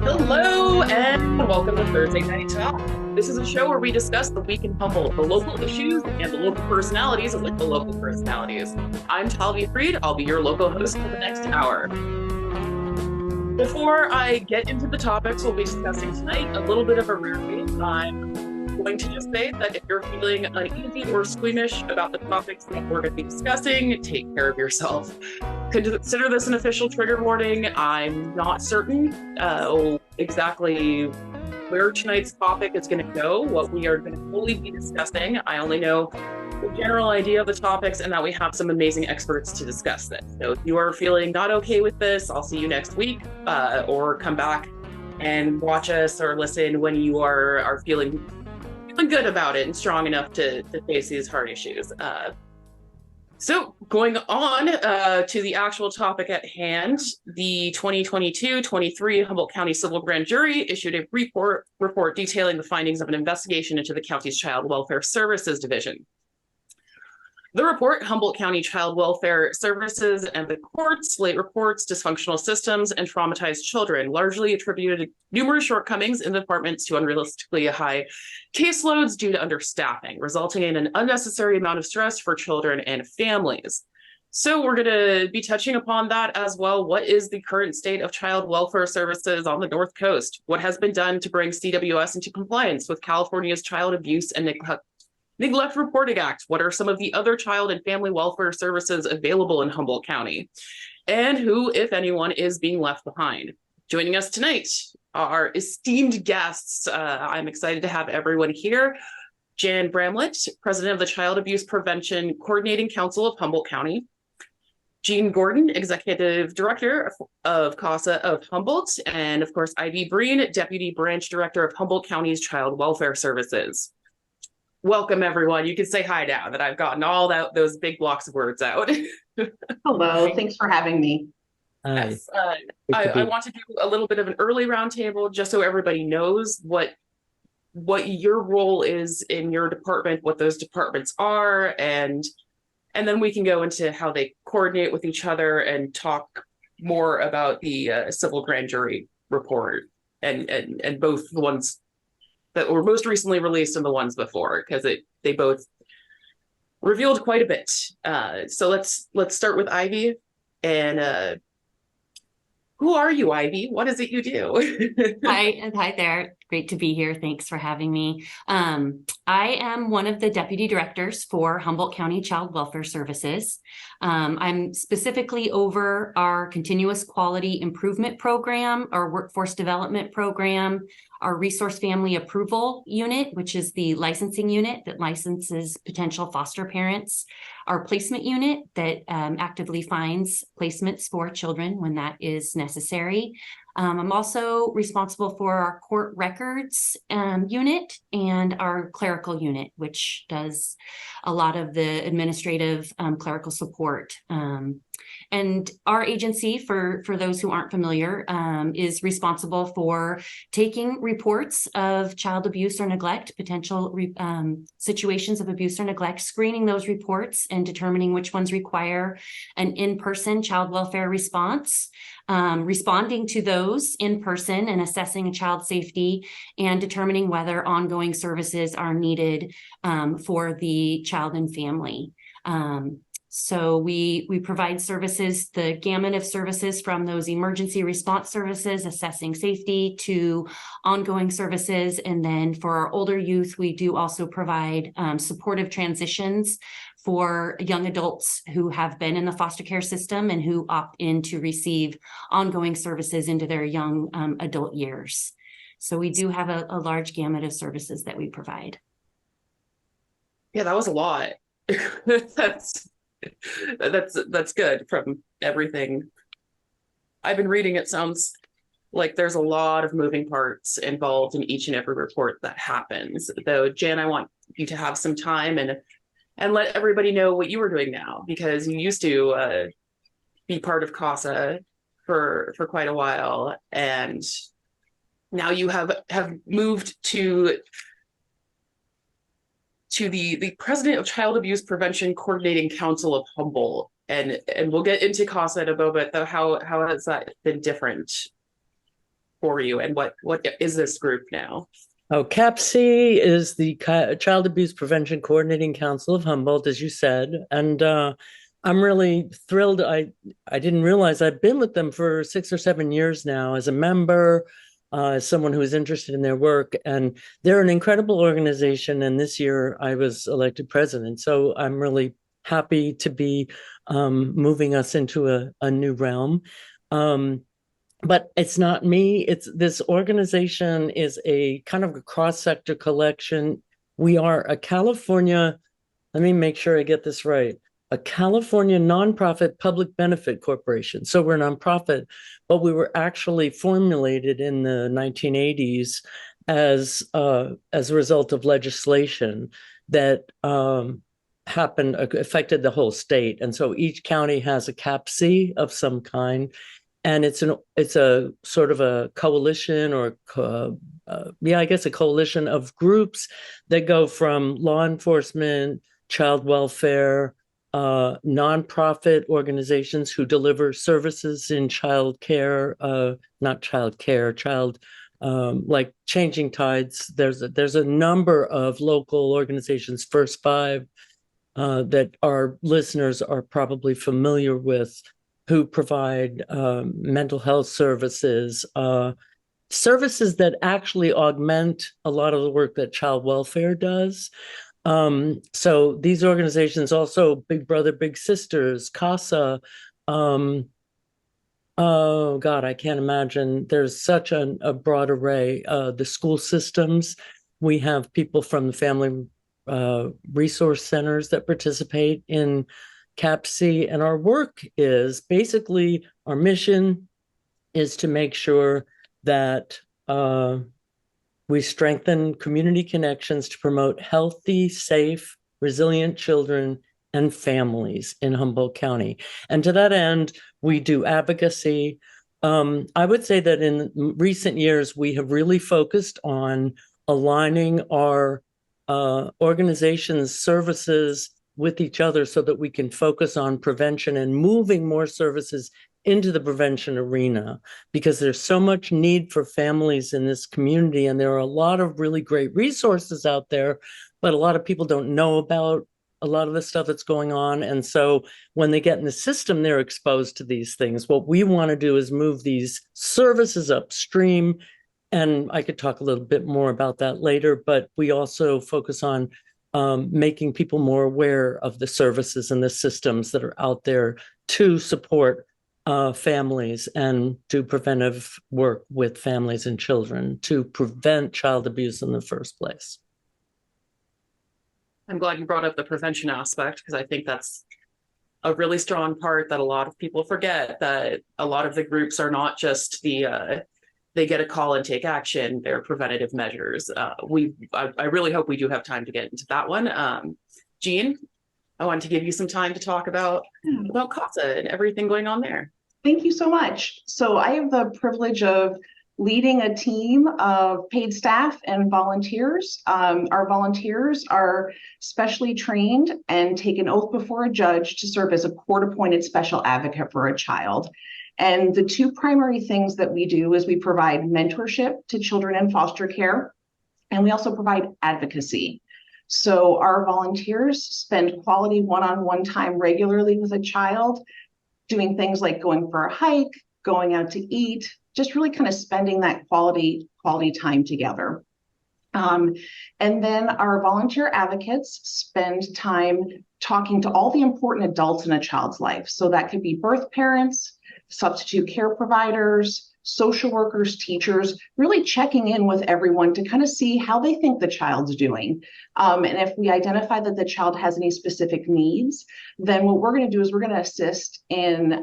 Hello and welcome to Thursday Night Talk. This is a show where we discuss the week in Humboldt, the local issues, and the local personalities with the local personalities. I'm Talvi Freed. I'll be your local host for the next hour. Before I get into the topics we'll be discussing tonight, a little bit of a rarity. I'm going to just say that if you're feeling uneasy or squeamish about the topics that we're going to be discussing, take care of yourself. Consider this an official trigger warning. I'm not certain exactly where tonight's topic is going to go, what we are going to fully be discussing. I only know the general idea of the topics and that we have some amazing experts to discuss this. So if you are feeling not okay with this, I'll see you next week, or come back and watch us or listen when you are feeling good about it and strong enough to face these hard issues. So going on to the actual topic at hand, the 2022-23 Humboldt County Civil Grand Jury issued a report detailing the findings of an investigation into the county's Child Welfare Services Division. The report, Humboldt County Child Welfare Services and the courts late reports dysfunctional systems and traumatized children, largely attributed numerous shortcomings in the departments to unrealistically high caseloads due to understaffing, resulting in an unnecessary amount of stress for children and families. So we're going to be touching upon that as well. What is the current state of child welfare services on the North Coast? What has been done to bring CWS into compliance with California's Child Abuse and Neglect Reporting Act? What are some of the other child and family welfare services available in Humboldt County? And who, if anyone, is being left behind? Joining us tonight are esteemed guests. I'm excited to have everyone here. Jeanne Bramlett, President of the Child Abuse Prevention Coordinating Council of Humboldt County. Jeanne Gordon, Executive Director of CASA of Humboldt. And of course, Ivy Breen, Deputy Branch Director of Humboldt County's Child Welfare Services. Welcome, everyone. You can say hi now that I've gotten all those big blocks of words out. Hello, thanks for having me. Yes, I want to do a little bit of an early roundtable just so everybody knows what your role is in your department, what those departments are, and then we can go into how they coordinate with each other and talk more about the civil grand jury report and both the ones that were most recently released and the ones before, because they both revealed quite a bit. So let's start with Ivy. And who are you, Ivy? What is it you do? Hi there. Great to be here. Thanks for having me. I am one of the deputy directors for Humboldt County Child Welfare Services. I'm specifically over our continuous quality improvement program, our workforce development program, our resource family approval unit, which is the licensing unit that licenses potential foster parents, our placement unit that actively finds placements for children when that is necessary. I'm also responsible for our court records unit and our clerical unit, which does a lot of the administrative clerical support. And our agency, for those who aren't familiar, is responsible for taking reports of child abuse or neglect, potential situations of abuse or neglect, screening those reports and determining which ones require an in-person child welfare response, responding to those in person and assessing child safety and determining whether ongoing services are needed for the child and family. So we provide services, the gamut of services from those emergency response services, assessing safety, to ongoing services. And then for our older youth, we do also provide supportive transitions for young adults who have been in the foster care system and who opt in to receive ongoing services into their young adult years. So we do have a large gamut of services that we provide. Yeah, that was a lot. That's good from everything I've been reading. It sounds like there's a lot of moving parts involved in each and every report that happens. Though, Jan, I want you to have some time and let everybody know what you are doing now, because you used to be part of CASA for quite a while, and now you have moved to the president of Child Abuse Prevention Coordinating Council of Humboldt, and we'll get into CASA in a moment. Though, how has that been different for you, and what is this group now? Oh, CAPC is the Child Abuse Prevention Coordinating Council of Humboldt, as you said, and I'm really thrilled. I didn't realize I've been with them for 6 or 7 years now as a member, as someone who is interested in their work, and they're an incredible organization. And this year I was elected president, so I'm really happy to be moving us into a new realm. But it's not me. This organization is a kind of a cross-sector collection. We are a California, let me make sure I get this right, a California nonprofit public benefit corporation. So we're a nonprofit, but we were actually formulated in the 1980s as a result of legislation that affected the whole state. And so each county has a CAPC of some kind. And it's a sort of a coalition, or I guess a coalition of groups that go from law enforcement, child welfare, nonprofit organizations who deliver services in child care, like Changing Tides. There's a number of local organizations, First Five, that our listeners are probably familiar with, who provide mental health services, services that actually augment a lot of the work that child welfare does. So these organizations, also Big Brother, Big Sisters, CASA, oh God, I can't imagine. There's such a broad array. The school systems, we have people from the family resource centers that participate in CAPC, and our work is basically, our mission is to make sure that we strengthen community connections to promote healthy, safe, resilient children and families in Humboldt County. And to that end, we do advocacy. I would say that in recent years, we have really focused on aligning our organization's services with each other so that we can focus on prevention and moving more services into the prevention arena, because there's so much need for families in this community. And there are a lot of really great resources out there, but a lot of people don't know about a lot of the stuff that's going on. And so when they get in the system, they're exposed to these things. What we want to do is move these services upstream. And I could talk a little bit more about that later, but we also focus on making people more aware of the services and the systems that are out there to support families and do preventive work with families and children to prevent child abuse in the first place. I'm glad you brought up the prevention aspect, because I think that's a really strong part that a lot of people forget, that a lot of the groups are not just they get a call and take action, they're preventative measures. I really hope we do have time to get into that one. Jeanne, I want to give you some time to talk about CASA and everything going on there. Thank you so much. So I have the privilege of leading a team of paid staff and volunteers. Our volunteers are specially trained and take an oath before a judge to serve as a court-appointed special advocate for a child. And the two primary things that we do is we provide mentorship to children in foster care, and we also provide advocacy. So our volunteers spend quality one-on-one time regularly with a child, doing things like going for a hike, going out to eat, just really kind of spending that quality time together. And then our volunteer advocates spend time talking to all the important adults in a child's life. So that could be birth parents, substitute care providers, social workers, teachers, really checking in with everyone to kind of see how they think the child's doing. And if we identify that the child has any specific needs, then what we're going to do is we're going to assist in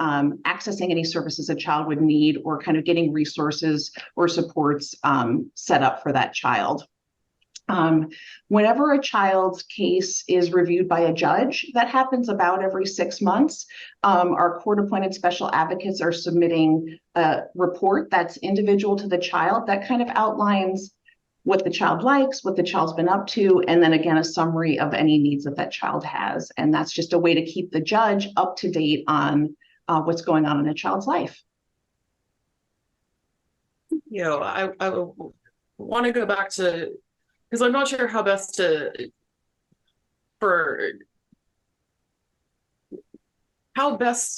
accessing any services a child would need, or kind of getting resources or supports set up for that child. Whenever a child's case is reviewed by a judge, that happens about every 6 months. Our court-appointed special advocates are submitting a report that's individual to the child that kind of outlines what the child likes, what the child's been up to, and then again, a summary of any needs that that child has. And that's just a way to keep the judge up to date on what's going on in a child's life. You know, I want to go back to, because I'm not sure how best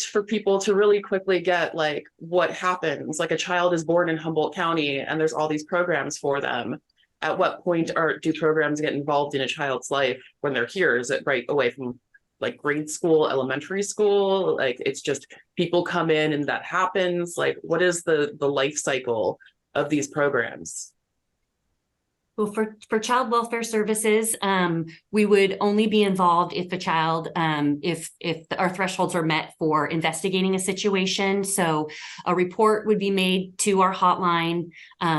for people to really quickly get like what happens. Like a child is born in Humboldt County and there's all these programs for them. At what point do programs get involved in a child's life when they're here? Is it right away from like grade school, elementary school? Like it's just people come in and that happens? Like what is the life cycle of these programs? Well, for child welfare services, we would only be involved if a child, if our thresholds are met for investigating a situation. So a report would be made to our hotline.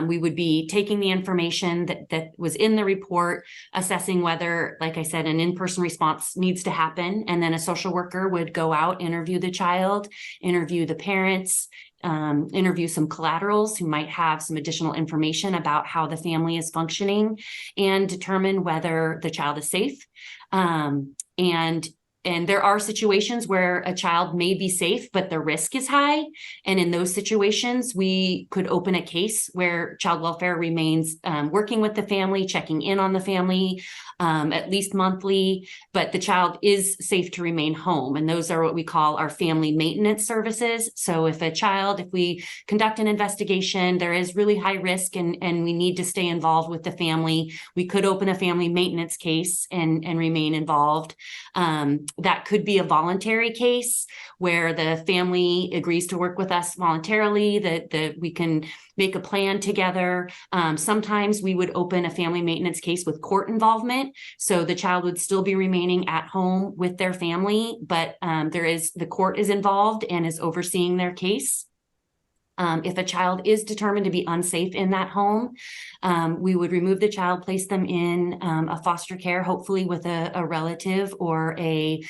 We would be taking the information that was in the report, assessing whether, like I said, an in-person response needs to happen. And then a social worker would go out, interview the child, interview the parents, interview some collaterals who might have some additional information about how the family is functioning, and determine whether the child is safe. And there are situations where a child may be safe, but the risk is high. And in those situations, we could open a case where child welfare remains working with the family, checking in on the family, at least monthly, but the child is safe to remain home. And those are what we call our family maintenance services. So if we conduct an investigation, there is really high risk and we need to stay involved with the family, we could open a family maintenance case and remain involved. That could be a voluntary case where the family agrees to work with us voluntarily, that we can make a plan together. Sometimes we would open a family maintenance case with court involvement. So the child would still be remaining at home with their family, but the court is involved and is overseeing their case. If a child is determined to be unsafe in that home, we would remove the child, place them in a foster care, hopefully with a relative or a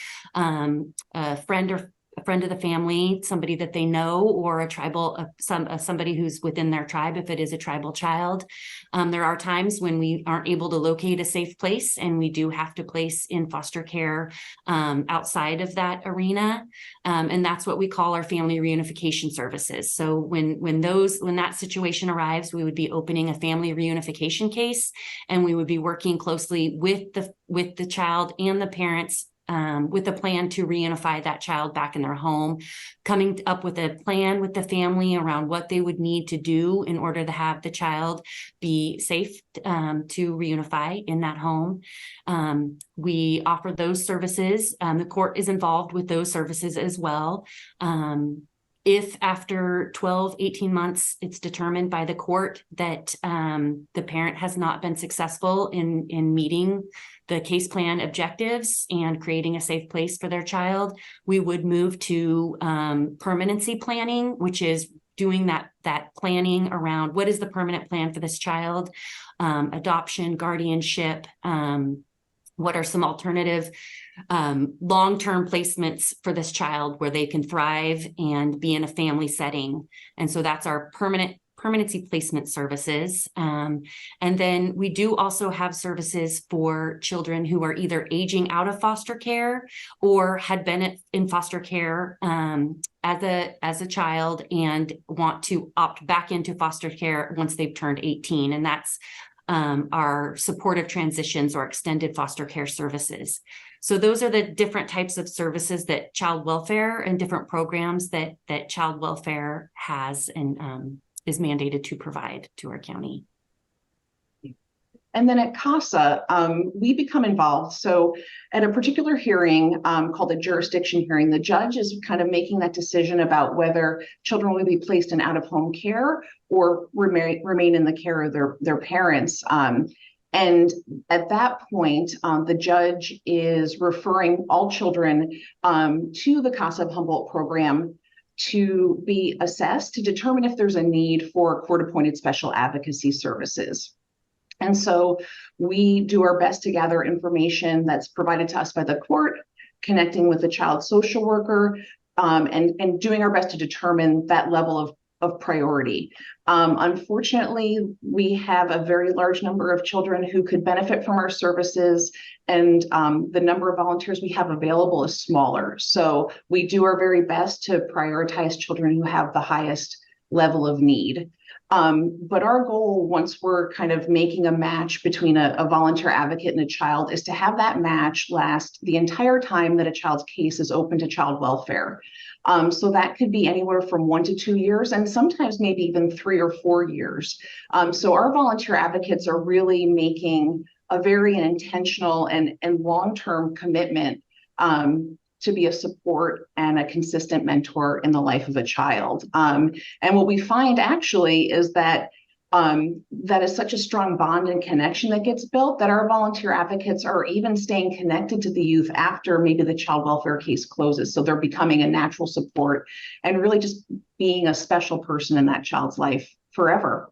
friend of the family, somebody that they know, or a tribal, somebody who's within their tribe if it is a tribal child. There are times when we aren't able to locate a safe place and we do have to place in foster care outside of that arena. And that's what we call our family reunification services. So when that situation arrives, we would be opening a family reunification case, and we would be working closely with the child and the parents with a plan to reunify that child back in their home, coming up with a plan with the family around what they would need to do in order to have the child be safe to reunify in that home. We offer those services. The court is involved with those services as well. If after 12, 18 months, it's determined by the court that the parent has not been successful in meeting the case plan objectives and creating a safe place for their child, we would move to permanency planning, which is doing that planning around what is the permanent plan for this child, adoption, guardianship, what are some alternative long-term placements for this child where they can thrive and be in a family setting. And so that's our permanency placement services. And then we do also have services for children who are either aging out of foster care or had been in foster care as a child and want to opt back into foster care once they've turned 18. And that's our supportive transitions or extended foster care services. So those are the different types of services that child welfare and different programs that child welfare has and is mandated to provide to our county. And then at CASA, we become involved. So at a particular hearing called a jurisdiction hearing, the judge is kind of making that decision about whether children will be placed in out-of-home care or remain in the care of their parents. And at that point, the judge is referring all children to the CASA of Humboldt program to be assessed to determine if there's a need for court-appointed special advocacy services. And so we do our best to gather information that's provided to us by the court, connecting with the child social worker, and doing our best to determine that level of priority. Unfortunately, we have a very large number of children who could benefit from our services, and the number of volunteers we have available is smaller. So we do our very best to prioritize children who have the highest level of need. But our goal, once we're kind of making a match between a volunteer advocate and a child, is to have that match last the entire time that a child's case is open to child welfare. So that could be anywhere from 1 to 2 years, and sometimes maybe even 3 or 4 years. So our volunteer advocates are really making a very intentional and long-term commitment to be a support and a consistent mentor in the life of a child. And what we find actually is that that is such a strong bond and connection that gets built that our volunteer advocates are even staying connected to the youth after maybe the child welfare case closes. So they're becoming a natural support and really just being a special person in that child's life forever.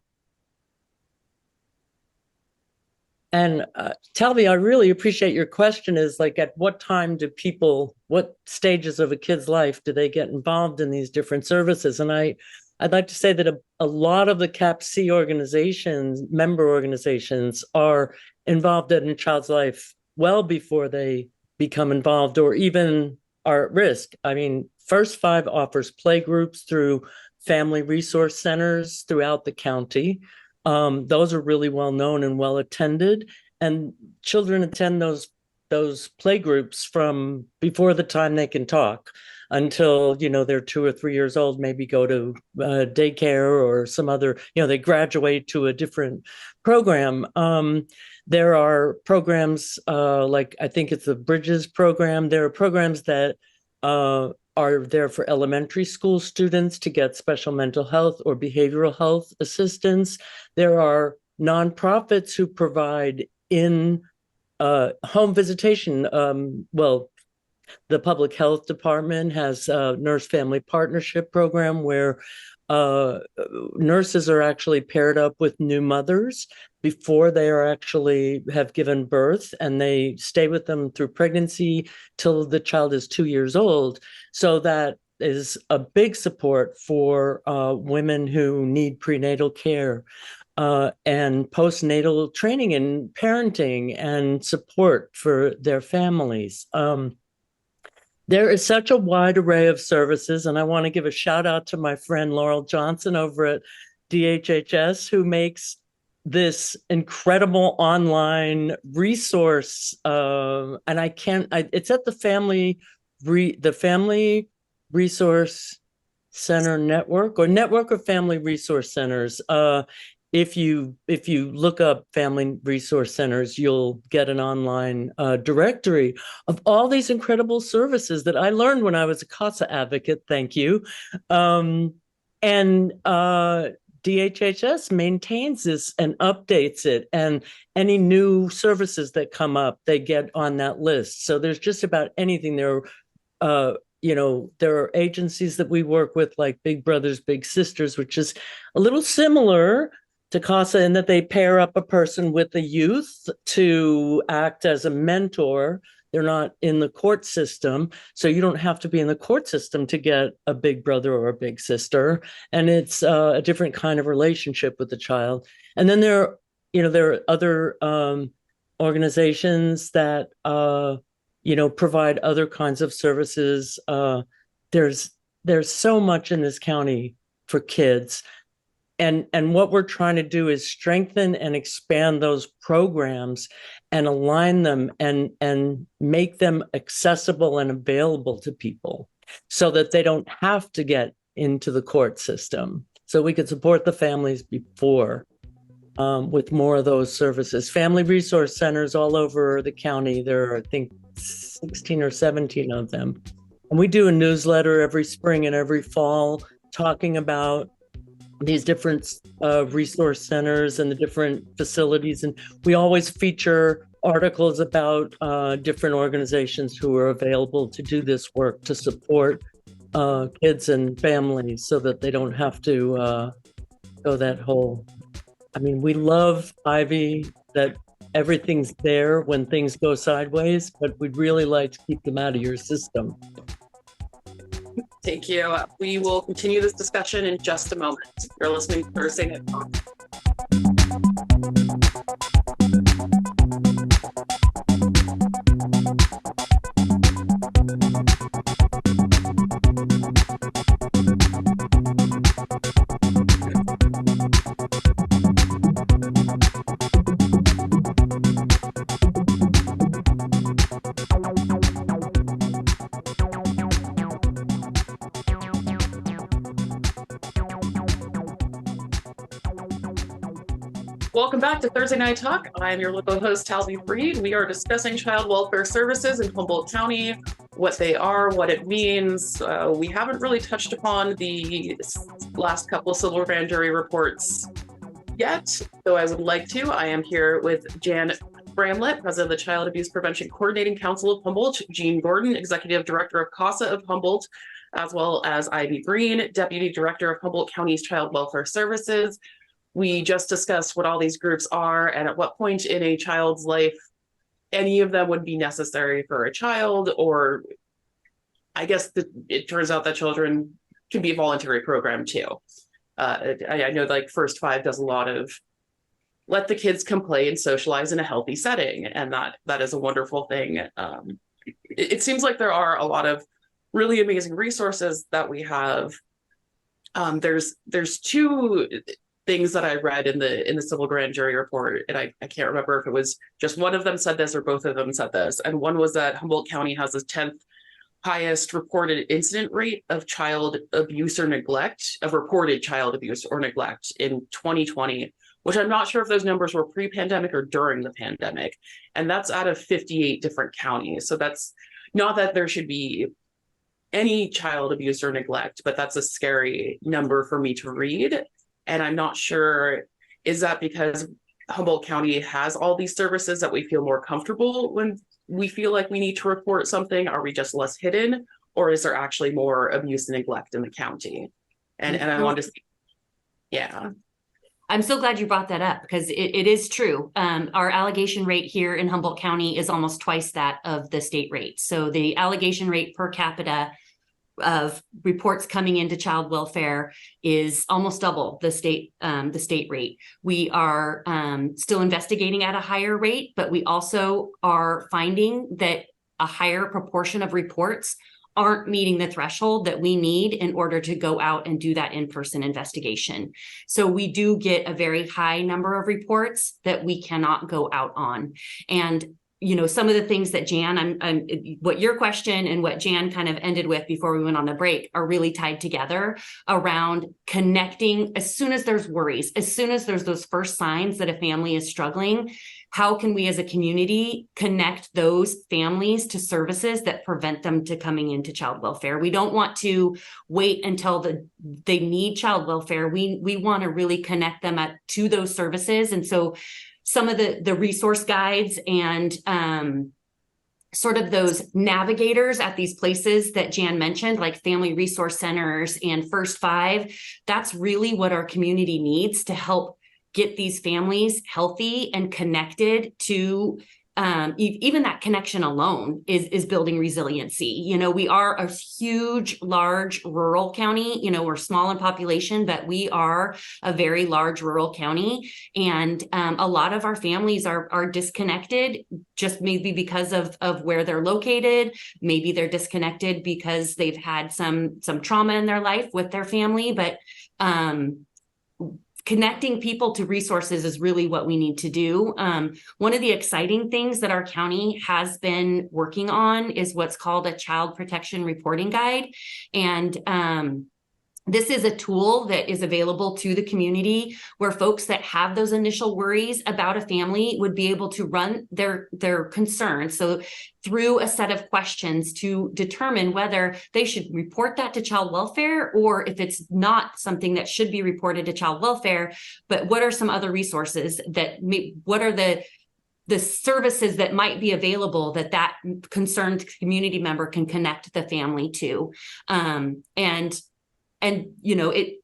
And Talvi, I really appreciate your question is like, at what time do people, what stages of a kid's life do they get involved in these different services? And I'd like to say that a lot of the CAPC organizations, member organizations, are involved in a child's life well before they become involved or even are at risk. I mean, First Five offers play groups through family resource centers throughout the county. Those are really well known and well attended, and children attend those play groups from before the time they can talk until, you know, they're 2 or 3 years old, maybe go to daycare or some other, you know, they graduate to a different program. There are programs like, I think it's the Bridges program. There are programs that are there for elementary school students to get special mental health or behavioral health assistance. There are nonprofits who provide in home visitation. Well, the public health department has a nurse family partnership program where nurses are actually paired up with new mothers before they are actually have given birth, and they stay with them through pregnancy till the child is 2 years old. So that is a big support for women who need prenatal care and postnatal training and parenting and support for their families. There is such a wide array of services, and I want to give a shout out to my friend Laurel Johnson over at DHHS, who makes this incredible online resource. And it's at the Family Resource Center Network, or Network of Family Resource Centers. If you look up Family Resource Centers, you'll get an online directory of all these incredible services that I learned when I was a CASA advocate. Thank you. And DHHS maintains this and updates it, and any new services that come up, they get on that list. So there's just about anything there. There are agencies that we work with, like Big Brothers Big Sisters, which is a little similar to CASA in that they pair up a person with a youth to act as a mentor. They're not in the court system, so you don't have to be in the court system to get a big brother or a big sister. And it's a different kind of relationship with the child. And then there are other organizations that provide other kinds of services. There's so much in this county for kids. And what we're trying to do is strengthen and expand those programs and align them and make them accessible and available to people so that they don't have to get into the court system. So we could support the families before. with more of those services. Family resource centers all over the county. There are, I think, 16 or 17 of them. And we do a newsletter every spring and every fall talking about these different resource centers and the different facilities. And we always feature articles about different organizations who are available to do this work to support kids and families so that they don't have to go that whole. I mean, we love, Ivy, that everything's there when things go sideways, but we'd really like to keep them out of your system. Thank you. We will continue this discussion in just a moment. You're listening to Thursday Night Talk. Welcome back to Thursday Night Talk. I'm your local host, Talvi Breen. We are discussing child welfare services in Humboldt County, what they are, what it means. We haven't really touched upon the last couple of civil grand jury reports yet, though I would like to. I am here with Jeanne Bramlett, President of the Child Abuse Prevention Coordinating Council of Humboldt, Jeanne Gordon, Executive Director of CASA of Humboldt, as well as Ivy Breen, Deputy Director of Humboldt County's Child Welfare Services. We just discussed what all these groups are and at what point in a child's life any of them would be necessary for a child, or I guess it turns out that children can be a voluntary program too. I know like First Five does a lot of let the kids come play and socialize in a healthy setting, and that is a wonderful thing. It seems like there are a lot of really amazing resources that we have. There's two things that I read in the civil grand jury report, and I can't remember if it was just one of them said this or both of them said this. And one was that Humboldt County has the 10th highest reported incident rate of child abuse or neglect, of reported child abuse or neglect in 2020, which I'm not sure if those numbers were pre-pandemic or during the pandemic. And that's out of 58 different counties. So that's not that there should be any child abuse or neglect, but that's a scary number for me to read. And I'm not sure, is that because Humboldt County has all these services that we feel more comfortable when we feel like we need to report something? Are we just less hidden? Or is there actually more abuse and neglect in the county? And I want to see, yeah. I'm so glad you brought that up because it is true. Our allegation rate here in Humboldt County is almost twice that of the state rate. So the allegation rate per capita of reports coming into child welfare is almost double the state rate. We are still investigating at a higher rate, but we also are finding that a higher proportion of reports aren't meeting the threshold that we need in order to go out and do that in-person investigation. So we do get a very high number of reports that we cannot go out on. And you know, some of the things that Jeanne, what your question and what Jeanne kind of ended with before we went on the break are really tied together around connecting as soon as there's worries, as soon as there's those first signs that a family is struggling. How can we as a community connect those families to services that prevent them to coming into child welfare? We don't want to wait until they need child welfare. We want to really connect them to those services. And so some of the resource guides and sort of those navigators at these places that Jeanne mentioned, like family resource centers and First Five, that's really what our community needs to help get these families healthy and connected to even that connection alone is building resiliency. You know, we are a huge, large rural county. You know, we're small in population, but we are a very large rural county. And a lot of our families are disconnected just maybe because of where they're located. Maybe they're disconnected because they've had some trauma in their life with their family, but connecting people to resources is really what we need to do. One of the exciting things that our county has been working on is what's called a child protection reporting guide. And This is a tool that is available to the community where folks that have those initial worries about a family would be able to run their concerns. So through a set of questions to determine whether they should report that to child welfare, or if it's not something that should be reported to child welfare, but what are some other resources what are the services that might be available that concerned community member can connect the family to. And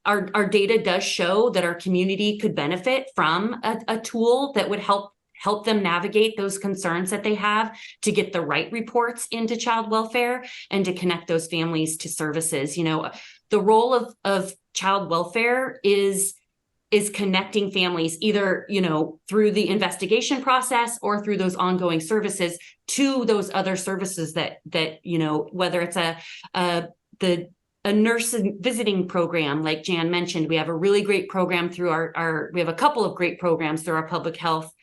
our data does show that our community could benefit from a tool that would help them navigate those concerns that they have, to get the right reports into child welfare and to connect those families to services. The role of child welfare is connecting families either, through the investigation process or through those ongoing services to those other services that whether it's a nurse visiting program, like Jeanne mentioned. We have a really great program through we have a couple of great programs through our public health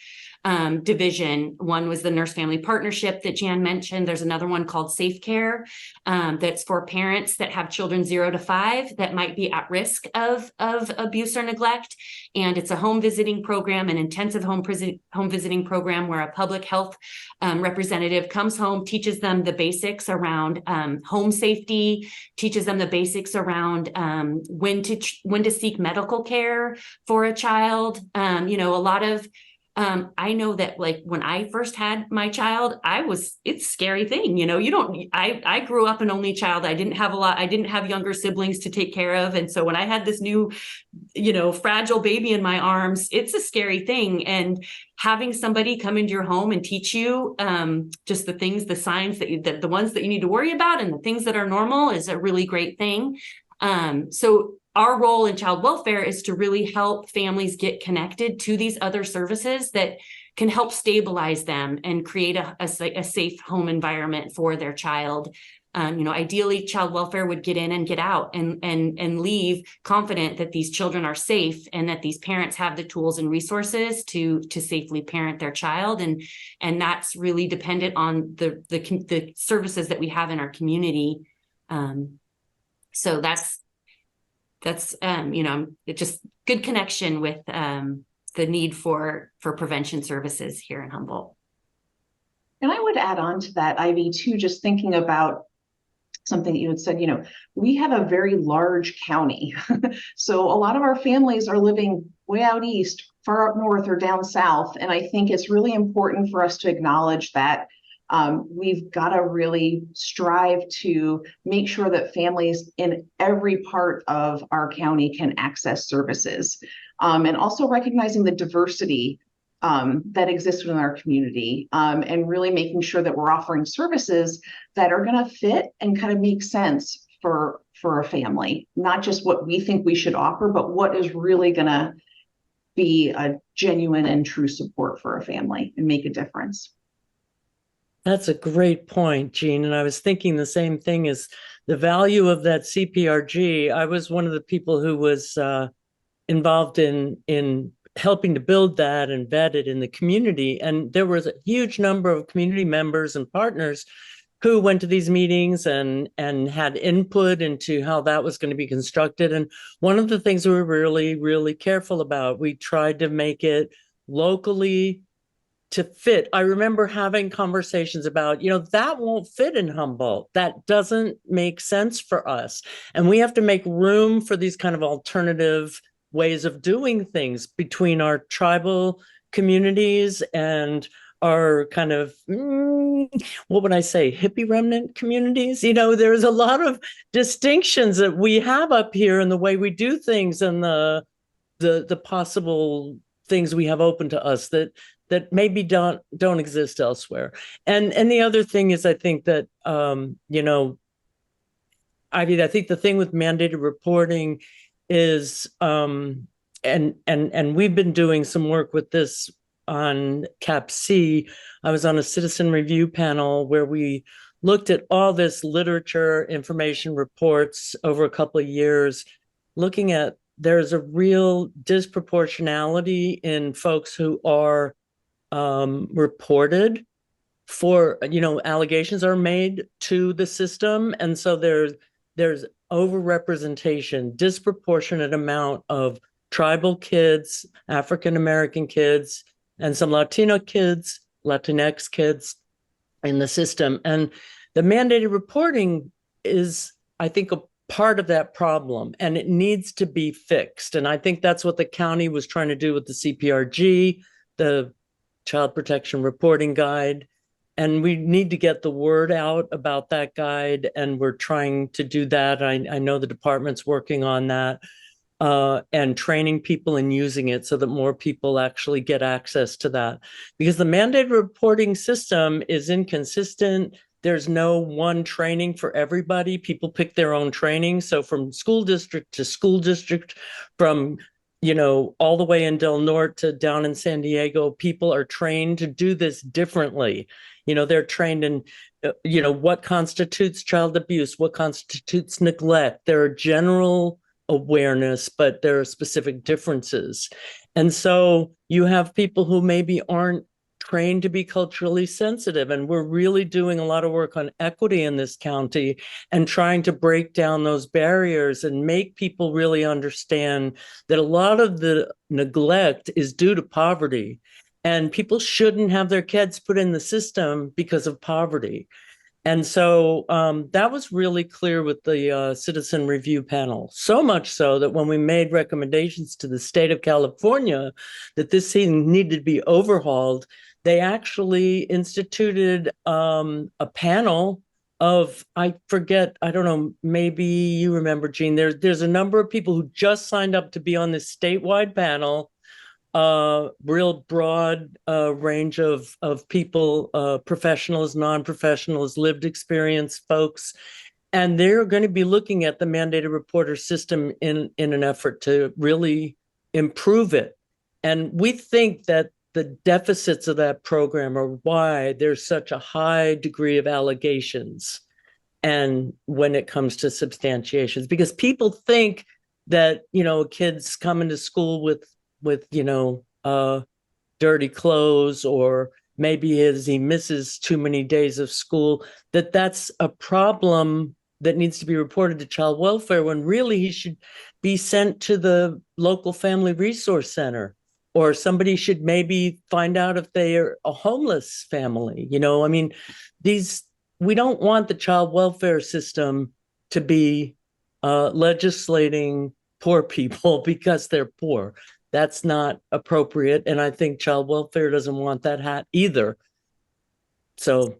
division. One was the Nurse Family Partnership that Jeanne mentioned. There's another one called Safe Care that's for parents that have children 0 to 5 that might be at risk of abuse or neglect. And it's a home visiting program, an intensive home visiting program where a public health representative comes home, teaches them the basics around home safety, teaches them the basics around when to seek medical care for a child. A lot of I know that, like, when I first had my child, it's a scary thing. I grew up an only child. I didn't have younger siblings to take care of. And so when I had this new, fragile baby in my arms, it's a scary thing. And having somebody come into your home and teach you just the things, the signs the ones that you need to worry about and the things that are normal is a really great thing. So our role in child welfare is to really help families get connected to these other services that can help stabilize them and create a safe home environment for their child. Ideally, child welfare would get in and get out and leave confident that these children are safe and that these parents have the tools and resources to safely parent their child. And that's really dependent on the services that we have in our community. So that's it's just good connection with the need for prevention services here in Humboldt. And I would add on to that, Ivy, too, just thinking about something that you had said, we have a very large county. So a lot of our families are living way out east, far up north, or down south. And I think it's really important for us to acknowledge that we've got to really strive to make sure that families in every part of our county can access services, and also recognizing the diversity that exists within our community, and really making sure that we're offering services that are going to fit and kind of make sense for a family, not just what we think we should offer, but what is really going to be a genuine and true support for a family and make a difference. That's a great point, Jeanne. And I was thinking the same thing, as the value of that CPRG. I was one of the people who was involved in helping to build that and vet it in the community. And there was a huge number of community members and partners who went to these meetings and had input into how that was going to be constructed. And one of the things we were really, really careful about, we tried to make it locally to fit. I remember having conversations about, that won't fit in Humboldt. That doesn't make sense for us. And we have to make room for these kind of alternative ways of doing things between our tribal communities and our kind of, what would I say, hippie remnant communities. There's a lot of distinctions that we have up here in the way we do things and the possible things we have open to us that maybe don't exist elsewhere. And the other thing is, I think that, I think the thing with mandated reporting is, and we've been doing some work with this on CAPC. I was on a citizen review panel where we looked at all this literature, information reports over a couple of years, looking at there's a real disproportionality in folks who are reported for, allegations are made to the system. And so there's overrepresentation, disproportionate amount of tribal kids, African American kids, and some Latino kids, Latinx kids in the system. And the mandated reporting is, I think, a part of that problem, and it needs to be fixed. And I think that's what the county was trying to do with the CPRG, the Child Protection Reporting Guide. And we need to get the word out about that guide, and we're trying to do that. I know the department's working on that, and training people in using it so that more people actually get access to that. Because the mandated reporting system is inconsistent. There's no one training for everybody. People pick their own training. So from school district to school district, from all the way in Del Norte to down in San Diego, people are trained to do this differently. They're trained in, what constitutes child abuse, what constitutes neglect. There are general awareness, but there are specific differences. And so you have people who maybe aren't trained to be culturally sensitive. And we're really doing a lot of work on equity in this county and trying to break down those barriers and make people really understand that a lot of the neglect is due to poverty. And people shouldn't have their kids put in the system because of poverty. And so that was really clear with the citizen review panel, so much so that when we made recommendations to the state of California that this thing needed to be overhauled, they actually instituted a panel of, I forget, I don't know, maybe you remember, Jeanne, there's a number of people who just signed up to be on this statewide panel. Real broad range of people, professionals, non-professionals, lived experience folks. And they're going to be looking at the mandated reporter system in an effort to really improve it. And we think that the deficits of that program are why there's such a high degree of allegations. And when it comes to substantiations, because people think that, kids coming to school with dirty clothes, or maybe he misses too many days of school, that's a problem that needs to be reported to child welfare, when really he should be sent to the local family resource center, or somebody should maybe find out if they are a homeless family. We don't want the child welfare system to be legislating poor people because they're poor. That's not appropriate. And I think child welfare doesn't want that hat either. So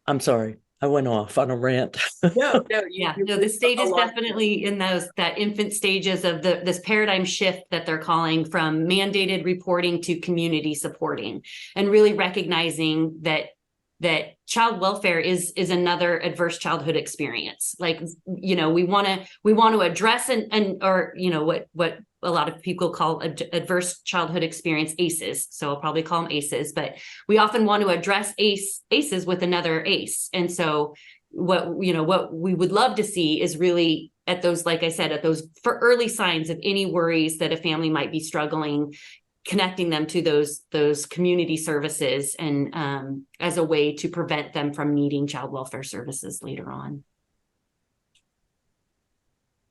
I'm sorry, I went off on a rant. No, the state is definitely in that infant stages of this paradigm shift that they're calling from mandated reporting to community supporting, and really recognizing that child welfare is another adverse childhood experience. Like, we want to address what a lot of people call adverse childhood experience, ACEs. So I'll probably call them ACEs, but we often want to address ACEs with another ACE. And so what we would love to see is really at those, like I said, at those for early signs of any worries that a family might be struggling, connecting them to those community services, and as a way to prevent them from needing child welfare services later on.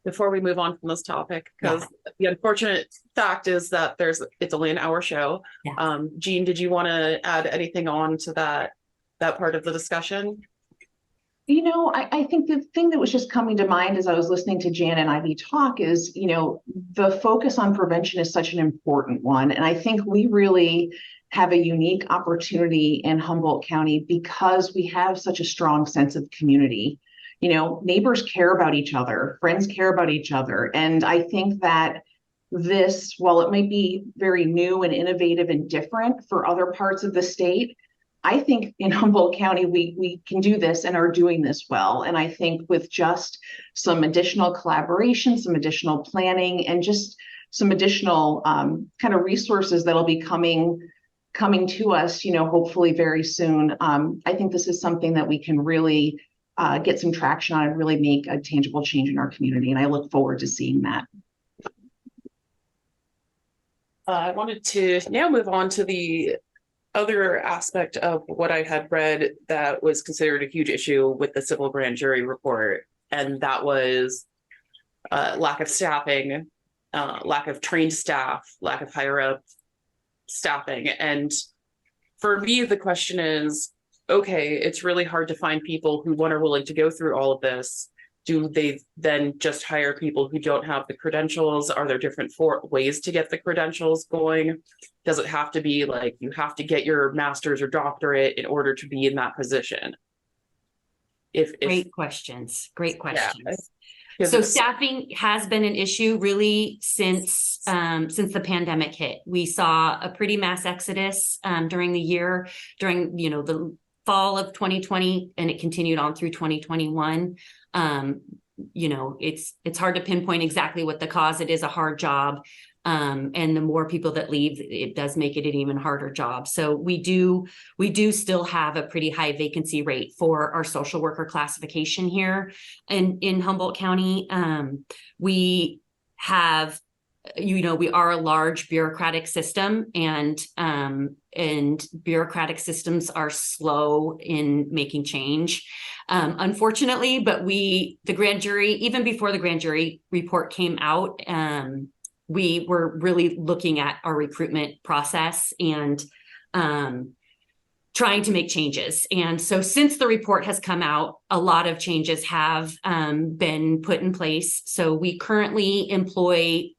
Before we move on from this topic, because the unfortunate fact is that it's only an hour show. Yeah. Jeanne, did you want to add anything on to that part of the discussion? I think the thing that was just coming to mind as I was listening to Jeanne and Ivy talk is, the focus on prevention is such an important one. And I think we really have a unique opportunity in Humboldt County because we have such a strong sense of community. Neighbors care about each other, friends care about each other. And I think that this, while it might be very new and innovative and different for other parts of the state, I think in Humboldt County, we can do this and are doing this well. And I think with just some additional collaboration, some additional planning, and just some additional kind of resources that'll be coming to us, hopefully very soon. I think this is something that we can really get some traction on and really make a tangible change in our community. And I look forward to seeing that. I wanted to now move on to the other aspect of what I had read that was considered a huge issue with the civil grand jury report. and that was lack of staffing, lack of trained staff, lack of higher up staffing. And for me, the question is, okay, it's really hard to find people who are willing to go through all of this. Do they then just hire people who don't have the credentials? Are there different ways to get the credentials going? Does it have to be like you have to get your master's or doctorate in order to be in that position? Great questions. Great questions. Yeah. So staffing has been an issue really since the pandemic hit. We saw a pretty mass exodus during the year, during the fall of 2020, and it continued on through 2021. It's hard to pinpoint exactly what the cause. It is a hard job. And the more people that leave, it does make it an even harder job. So we do still have a pretty high vacancy rate for our social worker classification here in Humboldt County. We have, we are a large bureaucratic system, and bureaucratic systems are slow in making change, unfortunately. But the grand jury, even before the grand jury report came out, we were really looking at our recruitment process and trying to make changes. And so since the report has come out, a lot of changes have been put in place. So we currently employ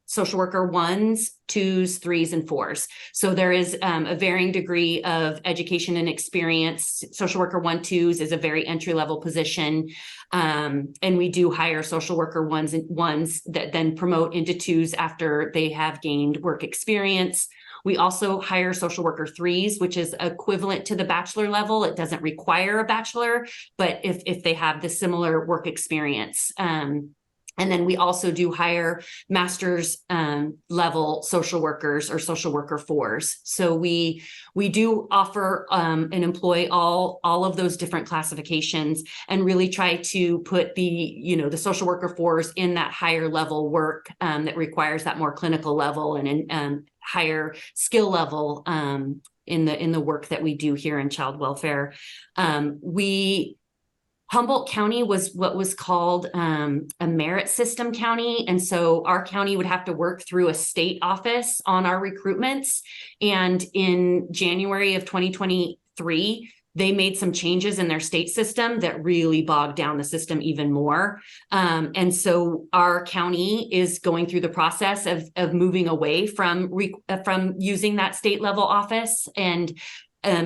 social worker 1s, 2s, 3s, and 4s. So there is a varying degree of education and experience. Social worker 1, 2s is a very entry-level position. And we do hire social worker 1s that then promote into 2s after they have gained work experience. We also hire social worker 3s, which is equivalent to the bachelor level. It doesn't require a bachelor, but if they have the similar work experience. And then we also do hire master's level social workers or social worker 4s. So we do offer and employ all of those different classifications, and really try to put the social worker 4s in that higher level work that requires that more clinical level and higher skill level in the work that we do here in child welfare. Humboldt County was what was called a merit system county. And so our county would have to work through a state office on our recruitments. And in January of 2023, they made some changes in their state system that really bogged down the system even more. And so our county is going through the process of moving away from using that state level office and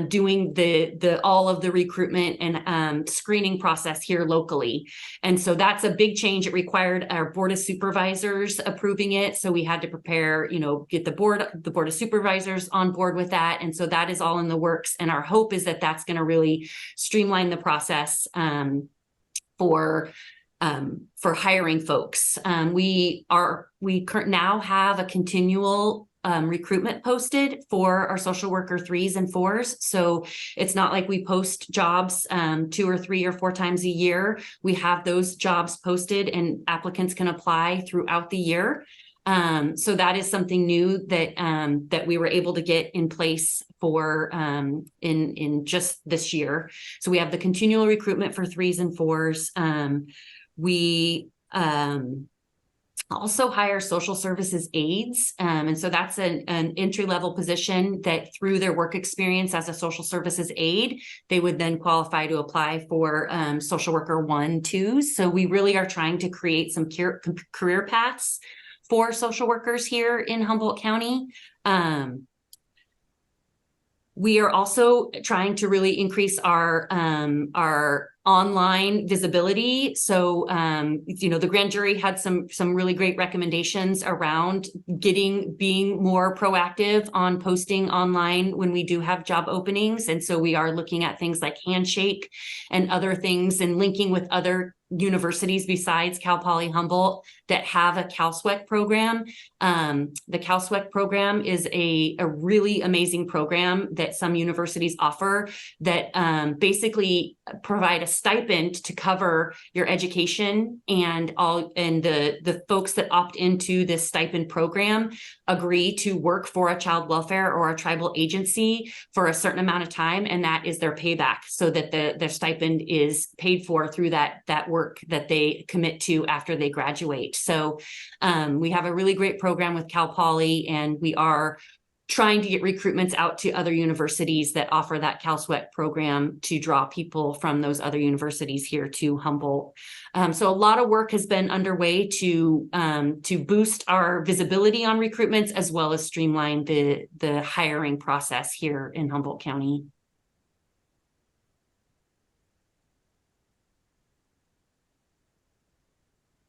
doing the all of the recruitment and screening process here locally. And so that's a big change. It required our board of supervisors approving it. So we had to prepare, get the board of supervisors on board with that. And so that is all in the works. And our hope is that that's going to really streamline the process for hiring folks. We now have a continual recruitment posted for our social worker 3s and 4s. So it's not like we post jobs 2 or 3 or 4 times a year. We have those jobs posted and applicants can apply throughout the year. So that is something new that we were able to get in place for in just this year. So we have the continual recruitment for 3s and 4s. We also hire social services aides. And so that's an entry-level position that through their work experience as a social services aide, they would then qualify to apply for social worker 1, 2s. So we really are trying to create some career paths for social workers here in Humboldt County. We are also trying to really increase our online visibility. So, the grand jury had some really great recommendations around being more proactive on posting online when we do have job openings. And so we are looking at things like Handshake and other things and linking with other universities besides Cal Poly Humboldt that have a CalSWEC program. The CalSWEC program is a really amazing program that some universities offer that basically provide a stipend to cover your education, and the folks that opt into this stipend program agree to work for a child welfare or a tribal agency for a certain amount of time, and that is their payback, so that their stipend is paid for through that work work that they commit to after they graduate. So we have a really great program with Cal Poly, and we are trying to get recruitments out to other universities that offer that Cal Sweat program to draw people from those other universities here to Humboldt. So a lot of work has been underway to boost our visibility on recruitments, as well as streamline the hiring process here in Humboldt County.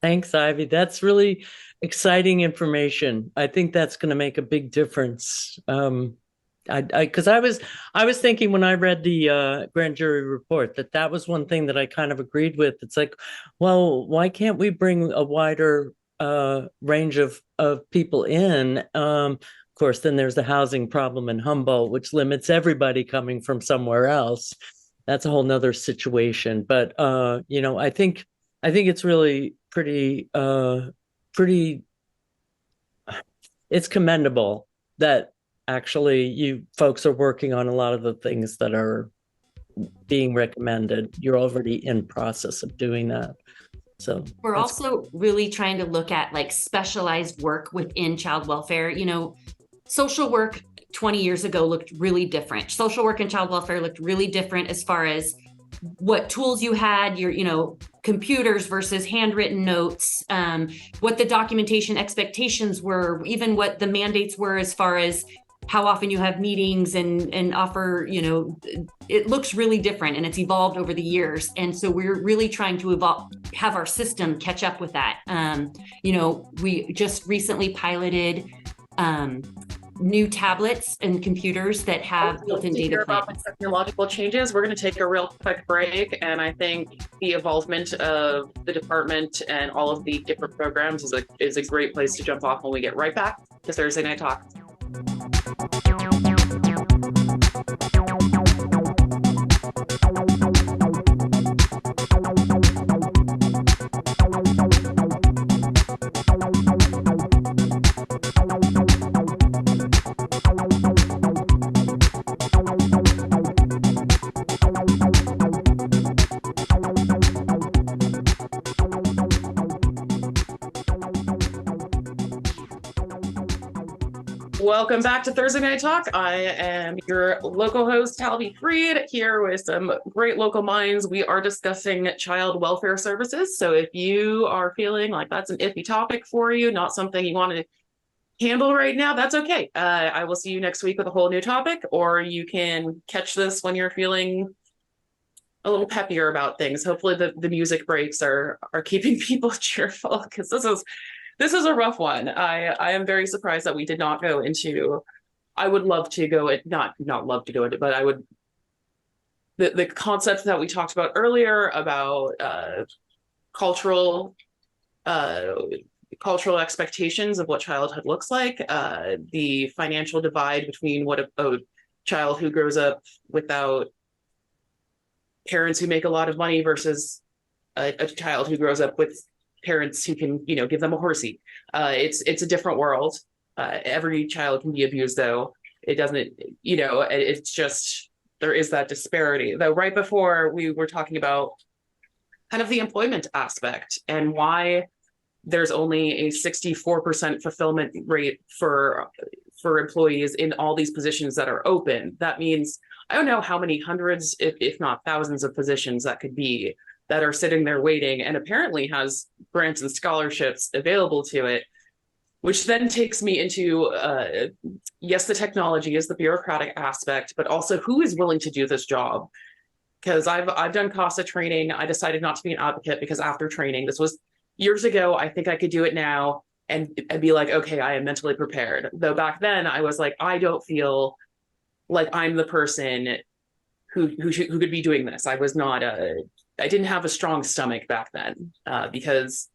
Thanks, Ivy. That's really exciting information. I think that's going to make a big difference. Because I was thinking when I read the grand jury report that was one thing that I kind of agreed with. It's like, well, why can't we bring a wider range of people in? Of course, then there's the housing problem in Humboldt, which limits everybody coming from somewhere else. That's a whole nother situation. But I think it's really pretty it's commendable that actually you folks are working on a lot of the things that are being recommended. You're already in process of doing that. So we're also really trying to look at like specialized work within child welfare. Social work 20 years ago looked really different. Social work and child welfare looked really different as far as what tools you had, your computers versus handwritten notes, what the documentation expectations were, even what the mandates were as far as how often you have meetings and offer, it looks really different, and it's evolved over the years. And so we're really trying to have our system catch up with that. We just recently piloted new tablets and computers that have built-in data about plans. the technological changes. We're going to take a real quick break, and I think the involvement of the department and all of the different programs is a great place to jump off when we get right back to Thursday Night Talk. Welcome back to Thursday Night Talk. I am your local host, Talvi here with some great local minds. We are discussing child welfare services. So if you are feeling like that's an iffy topic for you, not something you want to handle right now, that's okay. I will see you next week with a whole new topic, or you can catch this when you're feeling a little peppier about things. Hopefully the music breaks are keeping people cheerful, because this is a rough one. I am very surprised that we did not go into. I would love to go it, not love to go into, but I would. The concept that we talked about earlier about cultural expectations of what childhood looks like, the financial divide between what a child who grows up without parents who make a lot of money versus a child who grows up with parents who can, give them a horsey. It's a different world. Every child can be abused, though. It doesn't, it's just, there is that disparity. Though right before we were talking about kind of the employment aspect and why there's only a 64% fulfillment rate for employees in all these positions that are open. That means, I don't know how many hundreds, if not thousands of positions that could be that are sitting there waiting, and apparently has grants and scholarships available to it, which then takes me into, yes, the technology is the bureaucratic aspect, but also who is willing to do this job? Because I've done CASA training. I decided not to be an advocate because after training, this was years ago, I think I could do it now and be like, okay, I am mentally prepared. Though back then I was like, I don't feel like I'm the person who could be doing this. I was not I didn't have a strong stomach back then because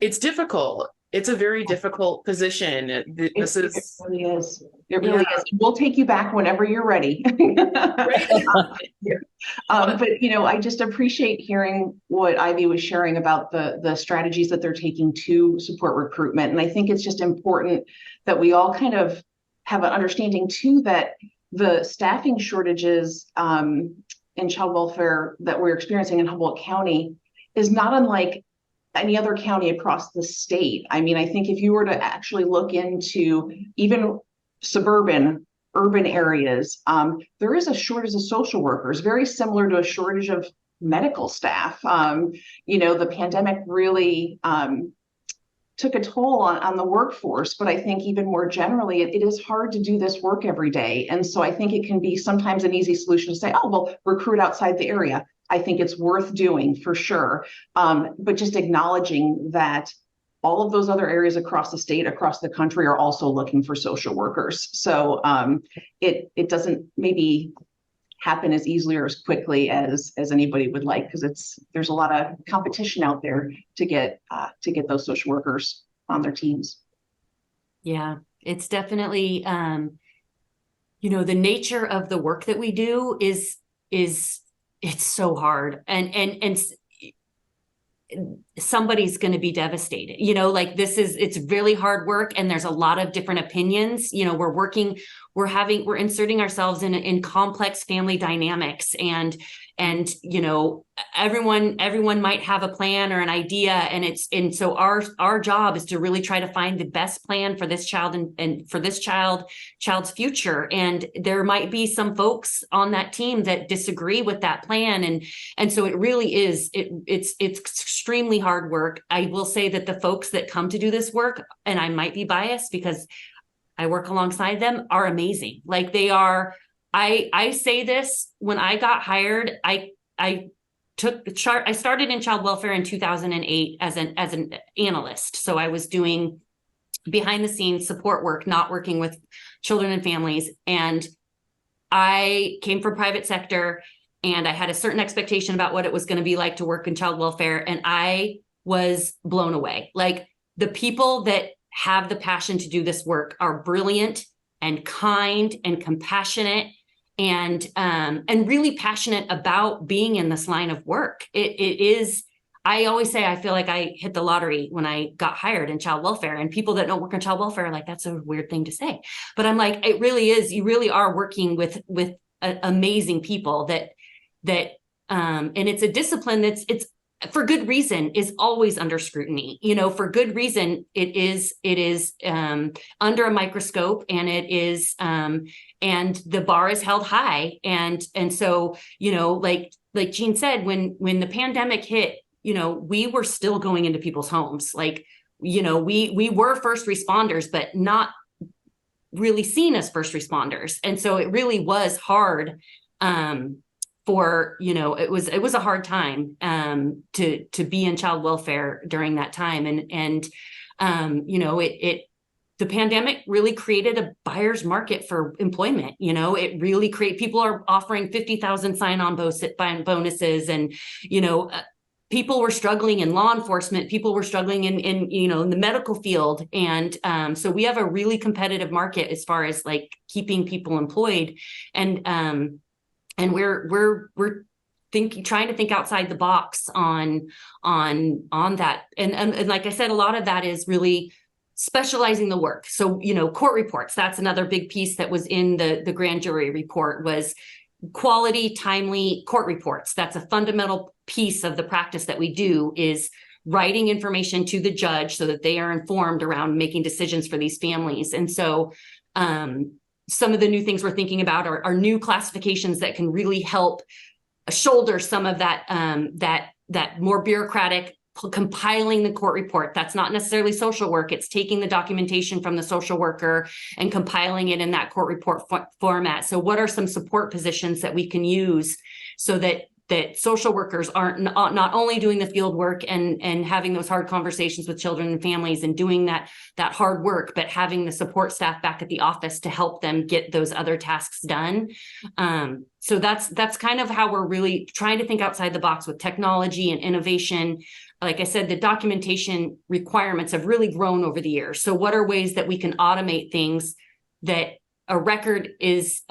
it's difficult. It's a very difficult position. It really is. It really is. We'll take you back whenever you're ready. But I just appreciate hearing what Ivy was sharing about the strategies that they're taking to support recruitment. And I think it's just important that we all kind of have an understanding too that the staffing shortages in child welfare that we're experiencing in Humboldt County is not unlike any other county across the state. I mean, I think if you were to actually look into even suburban, urban areas, there is a shortage of social workers, very similar to a shortage of medical staff. The pandemic really took a toll on the workforce, but I think even more generally, it is hard to do this work every day. And so I think it can be sometimes an easy solution to say, oh, well, recruit outside the area. I think it's worth doing for sure. But just acknowledging that all of those other areas across the state, across the country are also looking for social workers. So it doesn't maybe happen as easily or as quickly as anybody would like, because there's a lot of competition out there to get those social workers on their teams. Yeah, it's definitely the nature of the work that we do is it's so hard, and somebody's going to be devastated. It's really hard work, and there's a lot of different opinions. We're inserting ourselves in complex family dynamics, and everyone might have a plan or an idea, and so our job is to really try to find the best plan for this child and for this child's future. And there might be some folks on that team that disagree with that plan, and so it really is it's extremely hard work. I will say that the folks that come to do this work, and I might be biased because I work alongside them, are amazing. Like they are. I say this, when I got hired, I started in child welfare in 2008 as an analyst. So I was doing behind the scenes support work, not working with children and families. And I came from private sector, and I had a certain expectation about what it was going to be like to work in child welfare. And I was blown away. Like, the people that have the passion to do this work are brilliant and kind and compassionate, and really passionate about being in this line of work. It is, I always say, I feel like I hit the lottery when I got hired in child welfare, and people that don't work in child welfare are like, that's a weird thing to say. But I'm like, it really is. You really are working with amazing people and it's a discipline it's for good reason is always under scrutiny. For good reason, it is under a microscope, and it is and the bar is held high. And so, like Jeanne said, when the pandemic hit, we were still going into people's homes. Like, we were first responders, but not really seen as first responders. And so it really was hard. It was a hard time to be in child welfare during that time. And the pandemic really created a buyer's market for employment. It really people are offering 50,000 sign-on bonuses, and, people were struggling in law enforcement. People were struggling in the medical field. And so we have a really competitive market as far as like keeping people employed. And we're trying to think outside the box on that. And like I said, a lot of that is really specializing the work. So, court reports, that's another big piece that was in the grand jury report, was quality, timely court reports. That's a fundamental piece of the practice that we do, is writing information to the judge so that they are informed around making decisions for these families. And so, some of the new things we're thinking about are new classifications that can really help shoulder some of that more bureaucratic compiling the court report. That's not necessarily social work. It's taking the documentation from the social worker and compiling it in that court report format. So what are some support positions that we can use so that social workers aren't not only doing the field work and having those hard conversations with children and families and doing that hard work, but having the support staff back at the office to help them get those other tasks done. So that's kind of how we're really trying to think outside the box with technology and innovation. Like I said, the documentation requirements have really grown over the years. So what are ways that we can automate things that a record is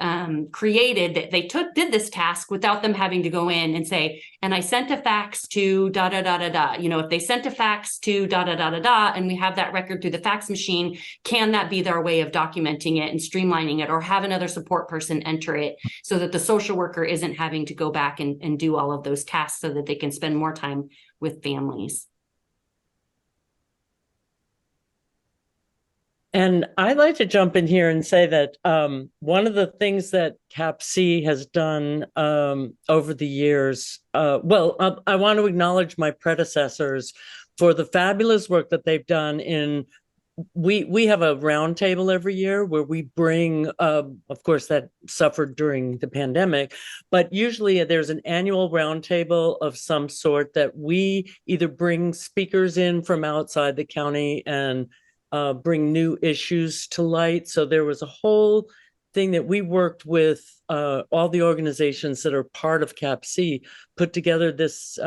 created that they did this task without them having to go in and say, and I sent a fax to da da da da da. You know, if they sent a fax to da da da da da, and we have that record through the fax machine, can that be their way of documenting it and streamlining it, or have another support person enter it so that the social worker isn't having to go back and do all of those tasks so that they can spend more time with families? And I'd like to jump in here and say that one of the things that CAPC has done over the years, I want to acknowledge my predecessors for the fabulous work that they've done in, we have a roundtable every year where we bring, of course, that suffered during the pandemic, but usually there's an annual roundtable of some sort that we either bring speakers in from outside the county and bring new issues to light. So there was a whole thing that we worked with all the organizations that are part of CAPC, put together this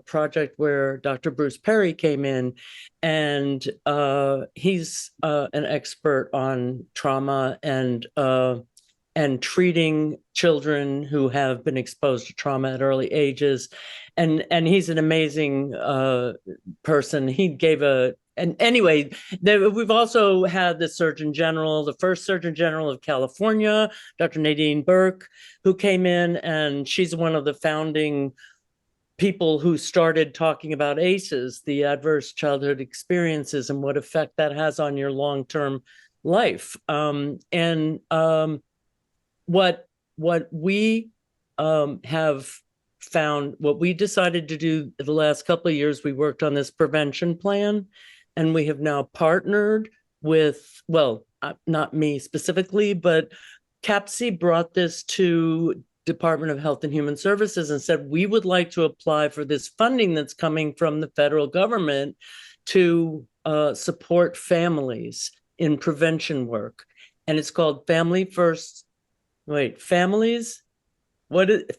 project where Dr. Bruce Perry came in, and he's an expert on trauma and treating children who have been exposed to trauma at early ages. And he's an amazing person. He gave and anyway, we've also had the Surgeon General, the first Surgeon General of California, Dr. Nadine Burke, who came in, and she's one of the founding people who started talking about ACEs, the adverse childhood experiences, and what effect that has on your long-term life. What we have found, what we decided to do the last couple of years, we worked on this prevention plan, and we have now partnered with, not me specifically, but CAPC brought this to Department of Health and Human Services and said, we would like to apply for this funding that's coming from the federal government to support families in prevention work. And it's called Families? Families?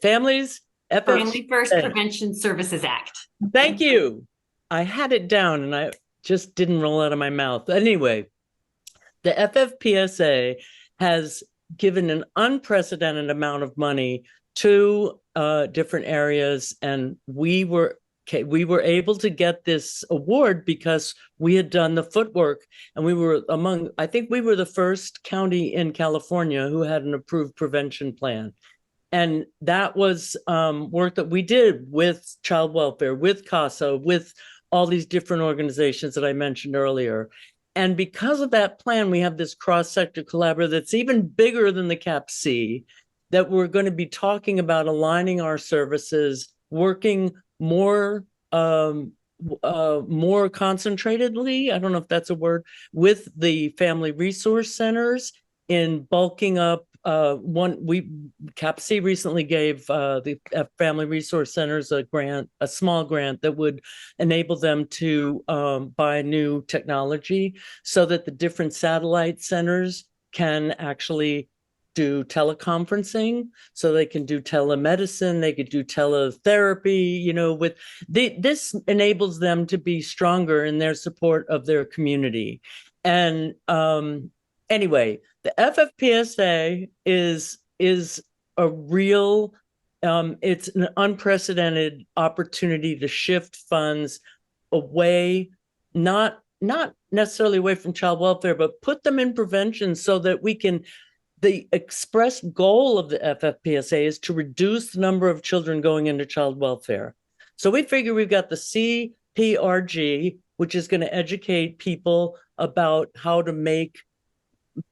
Families? Family First Prevention Services Act. Thank you. I had it down and I just didn't roll out of my mouth. Anyway, the FFPSA has given an unprecedented amount of money to different areas, and we were able to get this award because we had done the footwork, and we were I think we were the first county in California who had an approved prevention plan. And that was work that we did with child welfare, with CASA, with all these different organizations that I mentioned earlier. And because of that plan, we have this cross-sector collaborative that's even bigger than the CAPC, that we're going to be talking about aligning our services, working more concentratedly, I don't know if that's a word, with the family resource centers in bulking up. CAPC recently gave the Family Resource Centers a small grant that would enable them to buy new technology so that the different satellite centers can actually do teleconferencing, so they can do telemedicine, they could do teletherapy, with this enables them to be stronger in their support of their community. And anyway, the FFPSA is a real, it's an unprecedented opportunity to shift funds away, not necessarily away from child welfare, but put them in prevention so that we can, the express goal of the FFPSA is to reduce the number of children going into child welfare. So we figure we've got the CPRG, which is going to educate people about how to make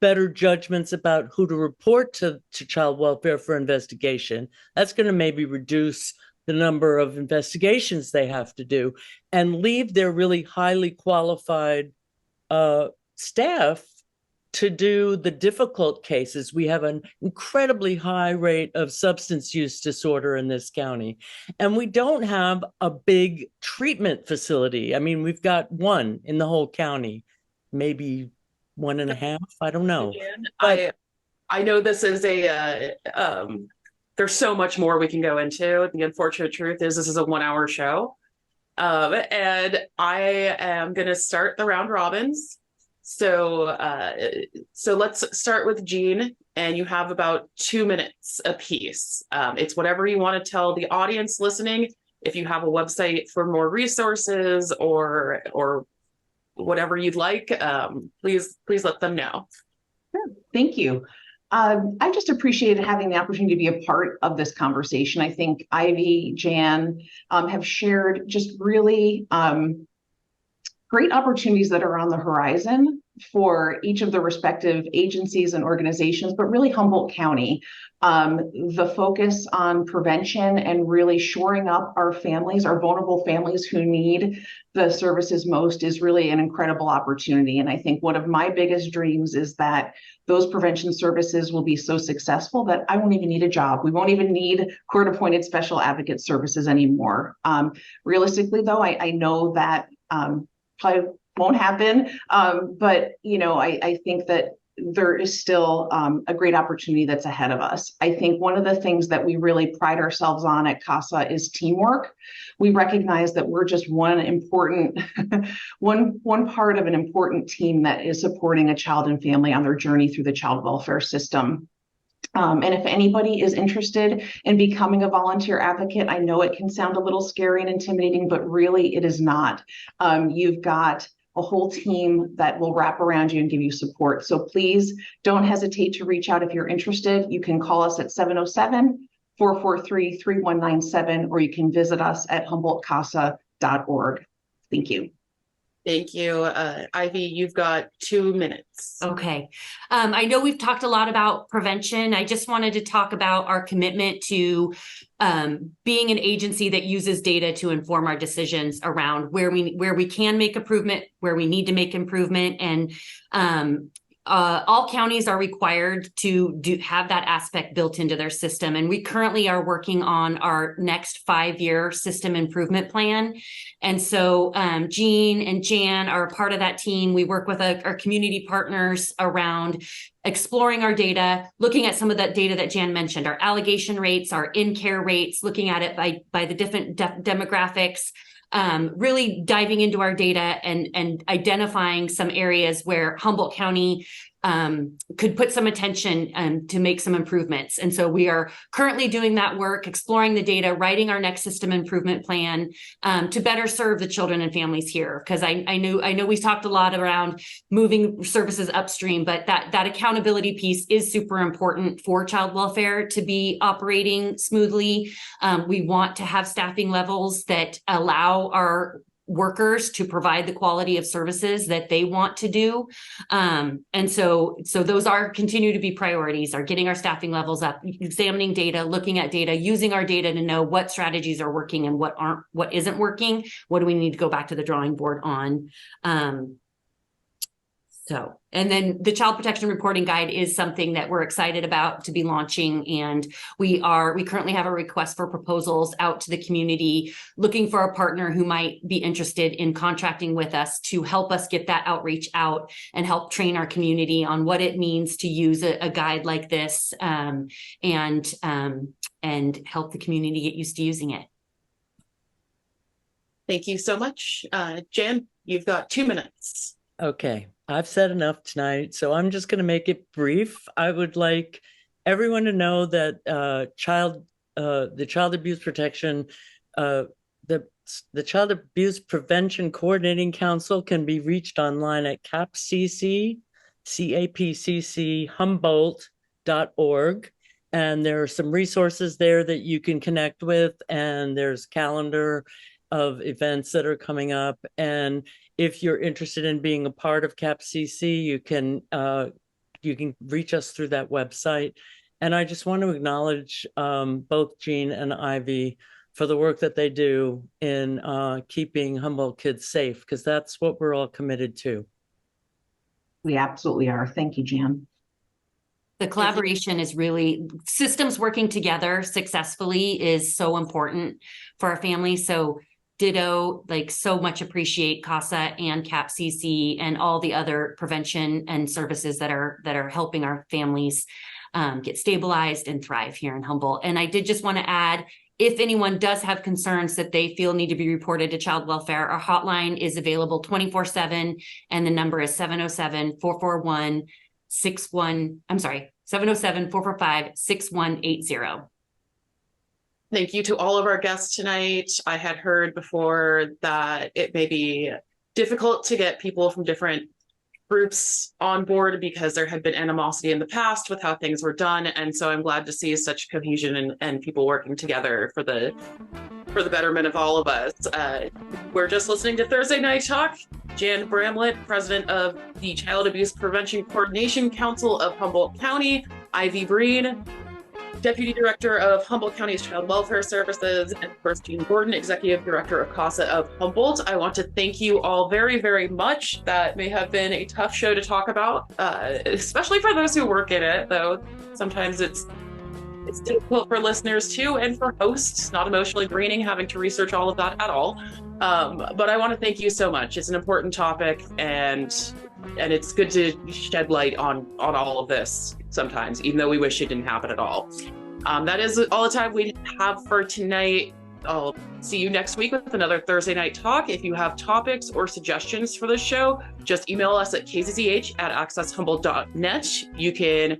better judgments about who to report to child welfare for investigation. That's going to maybe reduce the number of investigations they have to do and leave their really highly qualified staff to do the difficult cases. We have an incredibly high rate of substance use disorder in this county, and we don't have a big treatment facility. I mean, we've got one in the whole county, maybe 1.5, I don't know. But I know this is there's so much more we can go into. The unfortunate truth is this is a 1-hour show. And I am going to start the round robins. So let's start with Jeanne and you have about 2 minutes apiece. It's whatever you want to tell the audience listening. If you have a website for more resources or whatever you'd like, please let them know. Sure. Thank you. I just appreciated having the opportunity to be a part of this conversation. I think Ivy, Jeanne have shared just really great opportunities that are on the horizon for each of the respective agencies and organizations, but really Humboldt County. The focus on prevention and really shoring up our families, our vulnerable families who need the services most, is really an incredible opportunity. And I think one of my biggest dreams is that those prevention services will be so successful that I won't even need a job. We won't even need court-appointed special advocate services anymore. Realistically, though, I know that probably won't happen. But, I think that there is still a great opportunity that's ahead of us. I think one of the things that we really pride ourselves on at CASA is teamwork. We recognize that we're just one important, one part of an important team that is supporting a child and family on their journey through the child welfare system. And if anybody is interested in becoming a volunteer advocate, I know it can sound a little scary and intimidating, but really it is not. You've got a whole team that will wrap around you and give you support. So please don't hesitate to reach out if you're interested. You can call us at 707-443-3197, or you can visit us at humboldtcasa.org. Thank you. Thank you. Ivy, you've got 2 minutes. Okay. I know we've talked a lot about prevention. I just wanted to talk about our commitment to being an agency that uses data to inform our decisions around where we can make improvement, where we need to make improvement. And all counties are required to have that aspect built into their system. And we currently are working on our next 5-year system improvement plan. And so Jeanne and Jeanne are a part of that team. We work with our community partners around exploring our data, looking at some of that data that Jeanne mentioned, our allegation rates, our in-care rates, looking at it by the different demographics, really diving into our data and identifying some areas where Humboldt County could put some attention to make some improvements. And so we are currently doing that work, exploring the data, writing our next system improvement plan to better serve the children and families here. Because I know we talked a lot around moving services upstream, but that accountability piece is super important for child welfare to be operating smoothly. We want to have staffing levels that allow our workers to provide the quality of services that they want to do. And so those continue to be priorities, are getting our staffing levels up, examining data, looking at data, using our data to know what strategies are working and what isn't working. What do we need to go back to the drawing board on? And then the child protection reporting guide is something that we're excited about to be launching. And we currently have a request for proposals out to the community, looking for a partner who might be interested in contracting with us to help us get that outreach out and help train our community on what it means to use a guide like this, and help the community get used to using it. Thank you so much. Jeanne, you've got 2 minutes. Okay, I've said enough tonight, so I'm just going to make it brief. I would like everyone to know that the Child Abuse Protection, the Child Abuse Prevention Coordinating Council can be reached online at CAPCC, CAPCC, Humboldt.org. And there are some resources there that you can connect with, and there's a calendar of events that are coming up. And if you're interested in being a part of CAPCC, you can reach us through that website. And I just want to acknowledge both Jeanne and Ivy for the work that they do in keeping Humboldt kids safe, because that's what we're all committed to. We absolutely are. Thank you, Jeanne. The collaboration is really, systems working together successfully is so important for our families. So ditto, so much appreciate CASA and CAPCC and all the other prevention and services that are helping our families get stabilized and thrive here in Humboldt. And I did just want to add, if anyone does have concerns that they feel need to be reported to child welfare, our hotline is available 24/7, and the number is 707-441-61. I'm sorry, 707-445-6180. Thank you to all of our guests tonight. I had heard before that it may be difficult to get people from different groups on board because there had been animosity in the past with how things were done. And so I'm glad to see such cohesion and people working together for the betterment of all of us. We're just listening to Thursday Night Talk. Jeanne Bramlett, president of the Child Abuse Prevention Coordination Council of Humboldt County, Ivy Breen, Deputy Director of Humboldt County's Child Welfare Services, and of course, Jean Gordon, Executive Director of CASA of Humboldt. I want to thank you all very, very much. That may have been a tough show to talk about, especially for those who work in it, though sometimes it's difficult for listeners too, and for hosts, not emotionally draining, having to research all of that at all. But I want to thank you so much. It's an important topic, and it's good to shed light on all of this sometimes, even though we wish it didn't happen at all. That is all the time we have for tonight. I'll see you next week with another Thursday Night Talk. If you have topics or suggestions for this show, just email us at kzzh@accesshumboldt.net. You can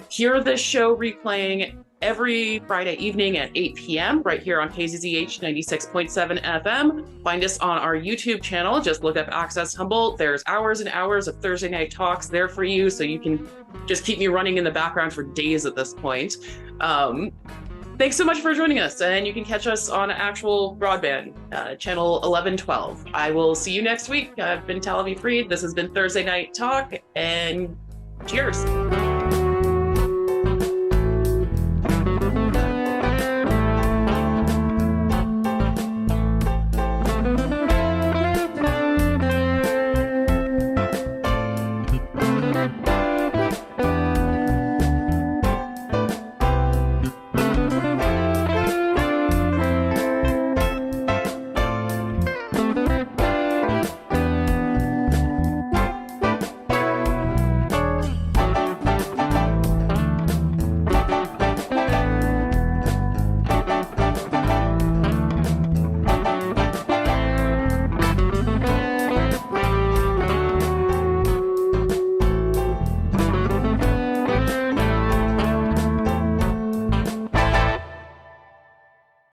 hear this show replaying every Friday evening at 8 p.m. right here on KZZH 96.7 FM. Find us on our YouTube channel. Just look up Access Humboldt. There's hours and hours of Thursday night talks there for you, so you can just keep me running in the background for days at this point. Thanks so much for joining us, and you can catch us on actual broadband, channel 1112. I will see you next week. I've been Talvi Freed. This has been Thursday Night Talk, and cheers.